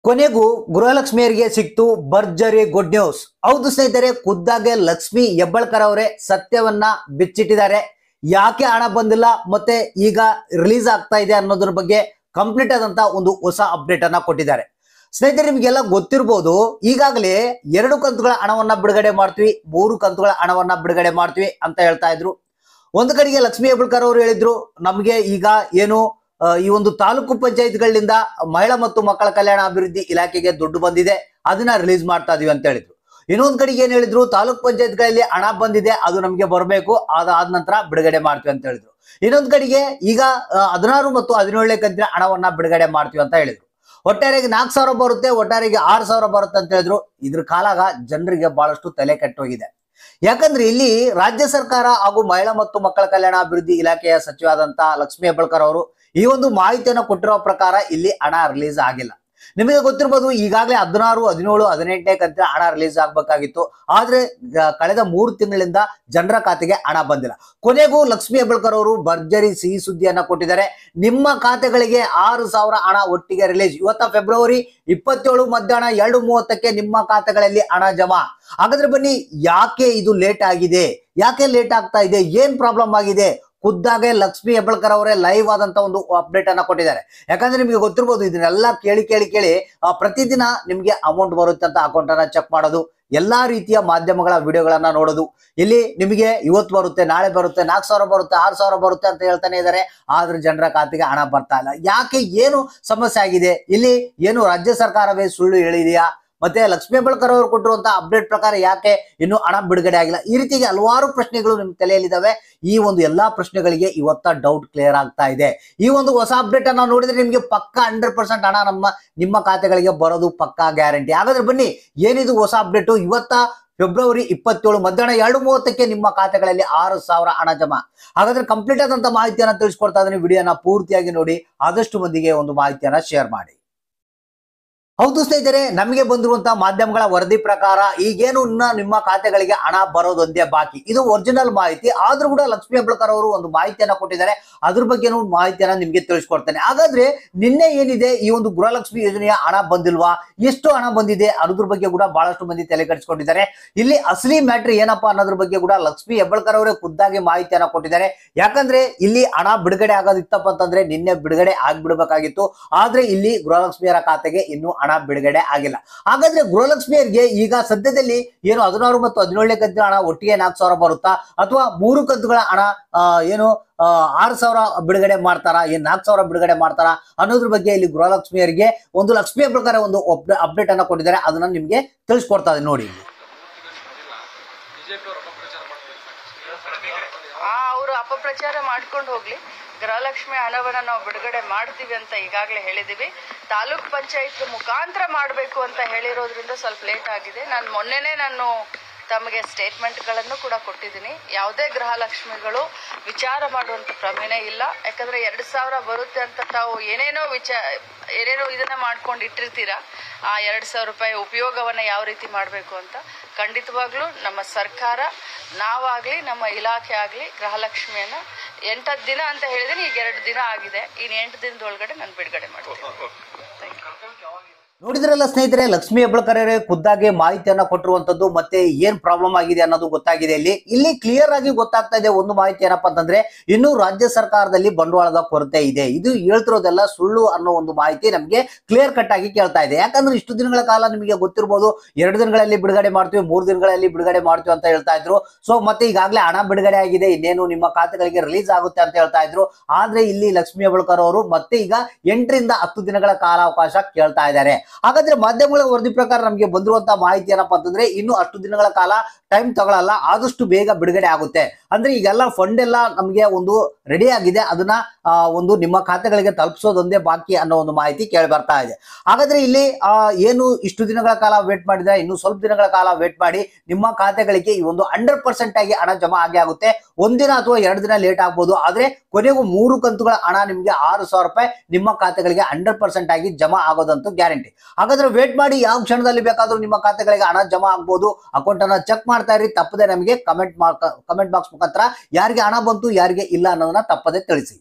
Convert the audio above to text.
ಕೊನೆಗೂ ಗೃಹಲಕ್ಷ್ಮಿಯರಿಗೆ ಸಿಕ್ತು ಭರ್ಜರಿ ಗುಡ್ ನ್ಯೂಸ್. ಹೌದು ಸ್ನೇಹಿತರೆ, ಖುದ್ದಾಗೆ ಲಕ್ಷ್ಮಿ ಹೆಬ್ಬಾಳ್ಕರ್ ಅವರೇ ಸತ್ಯವನ್ನ ಬಿಚ್ಚಿಟ್ಟಿದ್ದಾರೆ. ಯಾಕೆ ಹಣ ಬಂದಿಲ್ಲ ಮತ್ತೆ ಈಗ ರಿಲೀಸ್ ಆಗ್ತಾ ಇದೆ ಅನ್ನೋದ್ರ ಬಗ್ಗೆ ಕಂಪ್ಲೀಟ್ ಆದಂತ ಒಂದು ಹೊಸ ಅಪ್ಡೇಟ್ ಅನ್ನ ಕೊಟ್ಟಿದ್ದಾರೆ. ಸ್ನೇಹಿತರೆ, ನಿಮ್ಗೆಲ್ಲ ಗೊತ್ತಿರಬಹುದು, ಈಗಾಗಲೇ 2 ಕಂತುಗಳ ಹಣವನ್ನ ಬಿಡುಗಡೆ ಮಾಡ್ತೀವಿ, 3 ಕಂತುಗಳ ಹಣವನ್ನ ಬಿಡುಗಡೆ ಮಾಡ್ತೀವಿ ಅಂತ ಹೇಳ್ತಾ ಇದ್ರು. ಒಂದು ಕಡೆಗೆ ಲಕ್ಷ್ಮಿ ಹೆಬ್ಬಾಳ್ಕರ್ ಅವರು ಹೇಳಿದ್ರು, ನಮ್ಗೆ ಈಗ ಏನು ಈ ಒಂದು ತಾಲೂಕು ಪಂಚಾಯತ್ಗಳಿಂದ ಮಹಿಳಾ ಮತ್ತು ಮಕ್ಕಳ ಕಲ್ಯಾಣ ಅಭಿವೃದ್ಧಿ ಇಲಾಖೆಗೆ ದುಡ್ಡು ಬಂದಿದೆ, ಅದನ್ನ ರಿಲೀಸ್ ಮಾಡ್ತಾ ಇದೀವಿ ಅಂತ ಹೇಳಿದ್ರು. ಇನ್ನೊಂದ್ ಕಡೆಗೆ ಏನ್ ಹೇಳಿದ್ರು, ತಾಲೂಕ್ ಪಂಚಾಯತ್ಗಳಲ್ಲಿ ಹಣ ಬಂದಿದೆ, ಅದು ನಮ್ಗೆ ಬರಬೇಕು, ಅದಾದ ನಂತರ ಬಿಡುಗಡೆ ಮಾಡ್ತೀವಿ ಅಂತ ಹೇಳಿದ್ರು. ಇನ್ನೊಂದ್ ಕಡೆಗೆ ಈಗ 16 ಮತ್ತು 17ನೇ ಕಂತಿನ ಹಣವನ್ನ ಬಿಡುಗಡೆ ಮಾಡ್ತೀವಿ ಅಂತ ಹೇಳಿದ್ರು. ಒಟ್ಟಾರೆಗೆ 4,000 ಬರುತ್ತೆ, ಒಟ್ಟಾರೆಗೆ 6,000 ಬರುತ್ತೆ ಅಂತ ಹೇಳಿದ್ರು. ಇದ್ರ ಕಾಲಾಗ ಜನರಿಗೆ ಬಹಳಷ್ಟು ತಲೆ ಕೆಟ್ಟೋಗಿದೆ. ಯಾಕಂದ್ರೆ ಇಲ್ಲಿ ರಾಜ್ಯ ಸರ್ಕಾರ ಹಾಗೂ ಮಹಿಳಾ ಮತ್ತು ಮಕ್ಕಳ ಕಲ್ಯಾಣ ಅಭಿವೃದ್ಧಿ ಇಲಾಖೆಯ ಸಚಿವರಾದಂತ ಲಕ್ಷ್ಮಿ ಹೆಬ್ಬಾಳ್ಕರ್ ಅವರು ಈ ಒಂದು ಮಾಹಿತಿಯನ್ನು ಕೊಟ್ಟಿರೋ ಪ್ರಕಾರ ಇಲ್ಲಿ ಹಣ ರಿಲೀಸ್ ಆಗಿಲ್ಲ. ನಿಮಗೆ ಗೊತ್ತಿರಬಹುದು, ಈಗಾಗಲೇ 16, 17, 18ನೇ ಕಂತಿನ ಹಣ ರಿಲೀಸ್ ಆಗ್ಬೇಕಾಗಿತ್ತು. ಆದ್ರೆ ಕಳೆದ 3 ತಿಂಗಳಿಂದ ಜನರ ಖಾತೆಗೆ ಹಣ ಬಂದಿಲ್ಲ. ಕೊನೆಗೂ ಲಕ್ಷ್ಮಿ ಹೆಬ್ಬಾಳ್ಕರ್ ಅವರು ಭರ್ಜರಿ ಸಿಹಿ ಸುದ್ದಿಯನ್ನ ಕೊಟ್ಟಿದ್ದಾರೆ. ನಿಮ್ಮ ಖಾತೆಗಳಿಗೆ 6,000 ಹಣ ಒಟ್ಟಿಗೆ ರಿಲೀಸ್. ಇವತ್ತ ಫೆಬ್ರವರಿ 27 ಮಧ್ಯಾಹ್ನ 2:30ಕ್ಕೆ ನಿಮ್ಮ ಖಾತೆಗಳಲ್ಲಿ ಹಣ ಜಮಾ. ಹಾಗಾದ್ರೆ ಬನ್ನಿ, ಯಾಕೆ ಇದು ಲೇಟ್ ಆಗಿದೆ, ಯಾಕೆ ಲೇಟ್ ಆಗ್ತಾ ಇದೆ, ಏನ್ ಪ್ರಾಬ್ಲಮ್ ಆಗಿದೆ, ಖುದ್ದಾಗೆ ಲಕ್ಷ್ಮಿ ಹೆಬ್ಬಾಳ್ಕರ್ ಅವರೇ ಲೈವ್ ಆದಂತ ಒಂದು ಅಪ್ಡೇಟ್ ಅನ್ನ ಕೊಟ್ಟಿದ್ದಾರೆ. ಯಾಕಂದ್ರೆ ನಿಮಗೆ ಗೊತ್ತಿರಬಹುದು, ಇದನ್ನೆಲ್ಲ ಕೇಳಿ ಪ್ರತಿದಿನ ನಿಮ್ಗೆ ಅಮೌಂಟ್ ಬರುತ್ತೆ ಅಂತ ಅಕೌಂಟ್ ಅನ್ನ ಚೆಕ್ ಮಾಡೋದು, ಎಲ್ಲಾ ರೀತಿಯ ಮಾಧ್ಯಮಗಳ ವಿಡಿಯೋಗಳನ್ನ ನೋಡೋದು. ಇಲ್ಲಿ ನಿಮಗೆ ಇವತ್ತು ಬರುತ್ತೆ, ನಾಳೆ ಬರುತ್ತೆ, 4,000 ಬರುತ್ತೆ, 6,000 ಬರುತ್ತೆ ಅಂತ ಹೇಳ್ತಾನೆ ಇದ್ದಾರೆ. ಆದ್ರೆ ಜನರ ಖಾತೆಗೆ ಹಣ ಬರ್ತಾ ಇಲ್ಲ. ಯಾಕೆ, ಏನು ಸಮಸ್ಯೆ ಆಗಿದೆ ಇಲ್ಲಿ? ಏನು ರಾಜ್ಯ ಸರ್ಕಾರವೇ ಸುಳ್ಳು ಹೇಳಿದೆಯಾ? ಮತ್ತೆ ಲಕ್ಷ್ಮಿ ಹೆಬ್ಬಾಳ್ಕರ್ ಅವರು ಕೊಟ್ಟಿರುವಂತಹ ಅಪ್ಡೇಟ್ ಪ್ರಕಾರ ಯಾಕೆ ಇನ್ನು ಹಣ ಬಿಡುಗಡೆ ಆಗಿಲ್ಲ? ಈ ರೀತಿಗೆ ಹಲವಾರು ಪ್ರಶ್ನೆಗಳು ನಿಮ್ ತಲೆಯಲ್ಲಿದ್ದಾವೆ. ಈ ಒಂದು ಎಲ್ಲಾ ಪ್ರಶ್ನೆಗಳಿಗೆ ಇವತ್ತ ಡೌಟ್ ಕ್ಲಿಯರ್ ಆಗ್ತಾ ಇದೆ. ಈ ಒಂದು ಹೊಸ ಅಪ್ಡೇಟ್ ಅನ್ನ ನೋಡಿದ್ರೆ ನಿಮ್ಗೆ ಪಕ್ಕಾ 100% ಹಣ ನಿಮ್ಮ ಖಾತೆಗಳಿಗೆ ಬರೋದು ಪಕ್ಕಾ ಗ್ಯಾರಂಟಿ. ಹಾಗಾದ್ರೆ ಬನ್ನಿ, ಏನಿದು ಹೊಸ ಅಪ್ಡೇಟ್? ಇವತ್ತ ಫೆಬ್ರವರಿ 27 ಮಧ್ಯಾಹ್ನ 2:30ಕ್ಕೆ ನಿಮ್ಮ ಖಾತೆಗಳಲ್ಲಿ 6,000 ಹಣ ಜಮಾ. ಹಾಗಾದ್ರೆ ಕಂಪ್ಲೀಟ್ ಆದಂತ ಮಾಹಿತಿಯನ್ನ ತಿಳಿಸ್ಕೊಡ್ತಾ ಇದೀನಿ. ವಿಡಿಯೋನ ಪೂರ್ತಿಯಾಗಿ ನೋಡಿ, ಆದಷ್ಟು ಮಂದಿಗೆ ಒಂದು ಮಾಹಿತಿಯನ್ನ ಶೇರ್ ಮಾಡಿ. ಹೌದು ಸ್ನೇಹಿತರೆ, ನಮಗೆ ಬಂದಿರುವಂತಹ ಮಾಧ್ಯಮಗಳ ವರದಿ ಪ್ರಕಾರ ಈಗೇನು ನಿಮ್ಮ ಖಾತೆಗಳಿಗೆ ಹಣ ಬರೋದೊಂದೇ ಬಾಕಿ. ಇದು ಒರಿಜಿನಲ್ ಮಾಹಿತಿ. ಆದ್ರೂ ಕೂಡ ಲಕ್ಷ್ಮಿ ಹೆಬ್ಬಾಳ್ಕರ್ ಅವರು ಒಂದು ಮಾಹಿತಿಯನ್ನ ಕೊಟ್ಟಿದ್ದಾರೆ. ಅದ್ರ ಬಗ್ಗೆ ಮಾಹಿತಿಯನ್ನ ನಿಮ್ಗೆ ತಿಳಿಸ್ಕೊಡ್ತೇನೆ. ಹಾಗಾದ್ರೆ ನಿನ್ನೆ ಏನಿದೆ, ಈ ಒಂದು ಗೃಹಲಕ್ಷ್ಮಿ ಯೋಜನೆಯ ಹಣ ಬಂದಿಲ್ವಾ, ಎಷ್ಟು ಹಣ ಬಂದಿದೆ ಅನ್ನೋದ್ರ ಬಗ್ಗೆ ಕೂಡ ಬಹಳಷ್ಟು ಮಂದಿ ತಲೆ ಕೆಡಿಸ್ಕೊಂಡಿದ್ದಾರೆ. ಇಲ್ಲಿ ಅಸಲಿ ಮ್ಯಾಟ್ರ್ ಏನಪ್ಪಾ ಅನ್ನೋದ್ರ ಬಗ್ಗೆ ಕೂಡ ಲಕ್ಷ್ಮಿ ಹೆಬ್ಬಾಳ್ಕರ್ ಅವರೇ ಖುದ್ದಾಗಿ ಮಾಹಿತಿಯನ್ನ ಕೊಟ್ಟಿದ್ದಾರೆ. ಯಾಕಂದ್ರೆ ಇಲ್ಲಿ ಹಣ ಬಿಡುಗಡೆ ಆಗೋದಿತ್ತಪ್ಪ ಅಂತಂದ್ರೆ ನಿನ್ನೆ ಬಿಡುಗಡೆ ಆಗ್ಬಿಡ್ಬೇಕಾಗಿತ್ತು. ಆದ್ರೆ ಇಲ್ಲಿ ಗೃಹಲಕ್ಷ್ಮಿಯರ ಖಾತೆಗೆ ಇನ್ನೂ ಹಣ ಬಿಡುಗಡೆ ಆಗಿಲ್ಲ. ಹಾಗಾದ್ರೆ ಗೃಹಲಕ್ಷ್ಮಿಯರಿಗೆ ಈಗ ಸದ್ಯದಲ್ಲಿ ಏನು 16 ಮತ್ತು 17ನೇ ಕಂತಿನ ಹಣ ಒಟ್ಟಿಗೆ 4,000 ಬರುತ್ತಾ, ಅಥವಾ 3 ಕಂತುಗಳ ಹಣ ಏನು 6,000 ಬಿಡುಗಡೆ ಮಾಡ್ತಾರಾ, ಏನ್ 4,000 ಬಿಡುಗಡೆ ಮಾಡ್ತಾರಾ ಅನ್ನೋದ್ರ ಬಗ್ಗೆ ಇಲ್ಲಿ ಗೃಹಲಕ್ಷ್ಮಿಯರಿಗೆ ಒಂದು ಲಕ್ಷ್ಮಿ ಹೆಬ್ಬಾಳ್ಕರ್ ಒಂದು ಅಪ್ಡೇಟ್ ಅನ್ನ ಕೊಟ್ಟಿದ್ದಾರೆ. ಅದನ್ನ ನಿಮ್ಗೆ ತಿಳಿಸ್ಕೊಡ್ತಾ ಇದೆ ನೋಡಿ. ಅವರು ಅಪಪ್ರಚಾರ ಮಾಡ್ಕೊಂಡು ಹೋಗ್ಲಿ, ಗೃಹಲಕ್ಷ್ಮಿ ಹಣವನ್ನ ನಾವು ಬಿಡುಗಡೆ ಮಾಡ್ತೀವಿ ಅಂತ ಈಗಾಗಲೇ ಹೇಳಿದೀವಿ. ತಾಲೂಕ್ ಪಂಚಾಯತ್ ಮುಖಾಂತರ ಮಾಡಬೇಕು ಅಂತ ಹೇಳಿರೋದ್ರಿಂದ ಸ್ವಲ್ಪ ಲೇಟ್ ಆಗಿದೆ. ಮೊನ್ನೆನೇ ತಮಗೆ ಸ್ಟೇಟ್ಮೆಂಟ್ಗಳನ್ನು ಕೂಡ ಕೊಟ್ಟಿದ್ದೀನಿ. ಯಾವುದೇ ಗೃಹಲಕ್ಷ್ಮಿಗಳು ವಿಚಾರ ಮಾಡುವಂಥ ಪ್ರಮೇಯ ಇಲ್ಲ. ಯಾಕಂದರೆ 2,000 ಬರುತ್ತೆ ಅಂತ ತಾವು ಏನೇನೋ ಇದನ್ನ ಮಾಡ್ಕೊಂಡು ಇಟ್ಟಿರ್ತೀರಾ. ಆ 2,000 ರೂಪಾಯಿ ಉಪಯೋಗವನ್ನು ಯಾವ ರೀತಿ ಮಾಡಬೇಕು ಅಂತ ಖಂಡಿತವಾಗ್ಲೂ ನಮ್ಮ ಸರ್ಕಾರ, ನಾವಾಗಲಿ ನಮ್ಮ ಇಲಾಖೆ ಆಗಲಿ ಗೃಹಲಕ್ಷ್ಮಿಯನ್ನು 8 ದಿನ ಅಂತ ಹೇಳಿದ್ದೀನಿ. ಈಗ 2 ದಿನ ಆಗಿದೆ. ಇನ್ನು 8 ದಿನದೊಳಗಡೆ ನಾನು ಬಿಡುಗಡೆ ಮಾಡ್ತೀನಿ. ನೋಡಿದ್ರಲ್ಲ ಸ್ನೇಹಿತರೆ, ಲಕ್ಷ್ಮಿ ಹೆಬ್ಬಾಳ್ಕರ್ ಖುದ್ದಾಗಿ ಮಾಹಿತಿಯನ್ನ ಕೊಟ್ಟಿರುವಂತದ್ದು. ಮತ್ತೆ ಏನ್ ಪ್ರಾಬ್ಲಮ್ ಆಗಿದೆ ಅನ್ನೋದು ಗೊತ್ತಾಗಿದೆ. ಇಲ್ಲಿ ಕ್ಲಿಯರ್ ಆಗಿ ಗೊತ್ತಾಗ್ತಾ ಇದೆ ಒಂದು ಮಾಹಿತಿ ಏನಪ್ಪಾ ಅಂತಂದ್ರೆ, ಇನ್ನು ರಾಜ್ಯ ಸರ್ಕಾರದಲ್ಲಿ ಬಂಡವಾಳದ ಕೊರತೆ ಇದೆ. ಇದು ಹೇಳ್ತಿರೋದೆಲ್ಲ ಸುಳ್ಳು ಅನ್ನೋ ಒಂದು ಮಾಹಿತಿ ನಮ್ಗೆ ಕ್ಲಿಯರ್ ಕಟ್ ಆಗಿ ಕೇಳ್ತಾ ಇದೆ. ಯಾಕಂದ್ರೆ ಇಷ್ಟು ದಿನಗಳ ಕಾಲ ನಿಮಗೆ ಗೊತ್ತಿರಬಹುದು, 2 ದಿನಗಳಲ್ಲಿ ಬಿಡುಗಡೆ ಮಾಡ್ತೀವಿ, 3 ದಿನಗಳಲ್ಲಿ ಬಿಡುಗಡೆ ಮಾಡ್ತೀವಿ ಅಂತ ಹೇಳ್ತಾ ಇದ್ರು. ಸೊ ಮತ್ತೆ ಈಗಾಗಲೇ ಹಣ ಬಿಡುಗಡೆ ಆಗಿದೆ, ಇನ್ನೇನು ನಿಮ್ಮ ಖಾತೆಗಳಿಗೆ ರಿಲೀಸ್ ಆಗುತ್ತೆ ಅಂತ ಹೇಳ್ತಾ ಇದ್ರು. ಆದ್ರೆ ಇಲ್ಲಿ ಲಕ್ಷ್ಮಿ ಹೆಬ್ಬಾಳ್ಕರ್ ಅವರು ಮತ್ತೆ ಈಗ 8 ರಿಂದ 10 ದಿನಗಳ ಕಾಲಾವಕಾಶ ಕೇಳ್ತಾ ಇದ್ದಾರೆ. ಹಾಗಾದ್ರೆ ಮಾಧ್ಯಮಗಳ ವರದಿ ಪ್ರಕಾರ ನಮಗೆ ಬಂದಿರುವಂತಹ ಮಾಹಿತಿ ಏನಪ್ಪಾ ಅಂತಂದ್ರೆ, ಇನ್ನು ಅಷ್ಟು ದಿನಗಳ ಕಾಲ ಟೈಮ್ ತಗೊಳ್ಳಲ್ಲ, ಆದಷ್ಟು ಬೇಗ ಬಿಡುಗಡೆ ಆಗುತ್ತೆ. ಅಂದ್ರೆ ಈಗೆಲ್ಲ ಫಂಡ್ ಎಲ್ಲ ನಮಗೆ ಒಂದು ರೆಡಿ ಆಗಿದೆ, ಅದನ್ನ ಒಂದು ನಿಮ್ಮ ಖಾತೆಗಳಿಗೆ ತಲುಪಿಸೋದೊಂದೇ ಬಾಕಿ ಅನ್ನೋ ಒಂದು ಮಾಹಿತಿ ಕೇಳಿ ಬರ್ತಾ ಇದೆ. ಹಾಗಾದ್ರೆ ಇಲ್ಲಿ ಏನು ಇಷ್ಟು ದಿನಗಳ ಕಾಲ ವೇಟ್ ಮಾಡಿದ್ರೆ, ಇನ್ನು ಸ್ವಲ್ಪ ದಿನಗಳ ಕಾಲ ವೇಟ್ ಮಾಡಿ, ನಿಮ್ಮ ಖಾತೆಗಳಿಗೆ ಈ ಒಂದು 100% ಆಗಿ ಹಣ ಜಮಾ ಆಗೇ ಆಗುತ್ತೆ. 1 ದಿನ ಅಥವಾ 2 ದಿನ ಲೇಟ್ ಆಗ್ಬೋದು. ಆದ್ರೆ ಕೊನೆಗೂ 3 ಕಂತುಗಳ ಹಣ ನಿಮ್ಗೆ 6,000 ರೂಪಾಯಿ ನಿಮ್ಮ ಖಾತೆಗಳಿಗೆ 100% ಆಗಿ ಜಮಾ ಆಗೋದಂತೂ ಗ್ಯಾರಂಟಿ. ಹಾಗಾದ್ರೆ ವೇಟ್ ಮಾಡಿ, ಯಾವ ಕ್ಷಣದಲ್ಲಿ ಬೇಕಾದ್ರೂ ನಿಮ್ಮ ಖಾತೆಗಳಿಗೆ ಹಣ ಜಮಾ ಆಗ್ಬೋದು. ಅಕೌಂಟ್ ಅನ್ನ ಚೆಕ್ ಮಾಡ್ತಾ ಇರಿ. ತಪ್ಪದೆ ನಮಗೆ ಕಮೆಂಟ್ ಬಾಕ್ಸ್ ಮುಖಾಂತರ ಯಾರಿಗೆ ಹಣ ಬಂತು, ಯಾರಿಗೆ ಇಲ್ಲ ಅನ್ನೋದನ್ನ ತಪ್ಪದೆ ತಿಳಿಸಿ.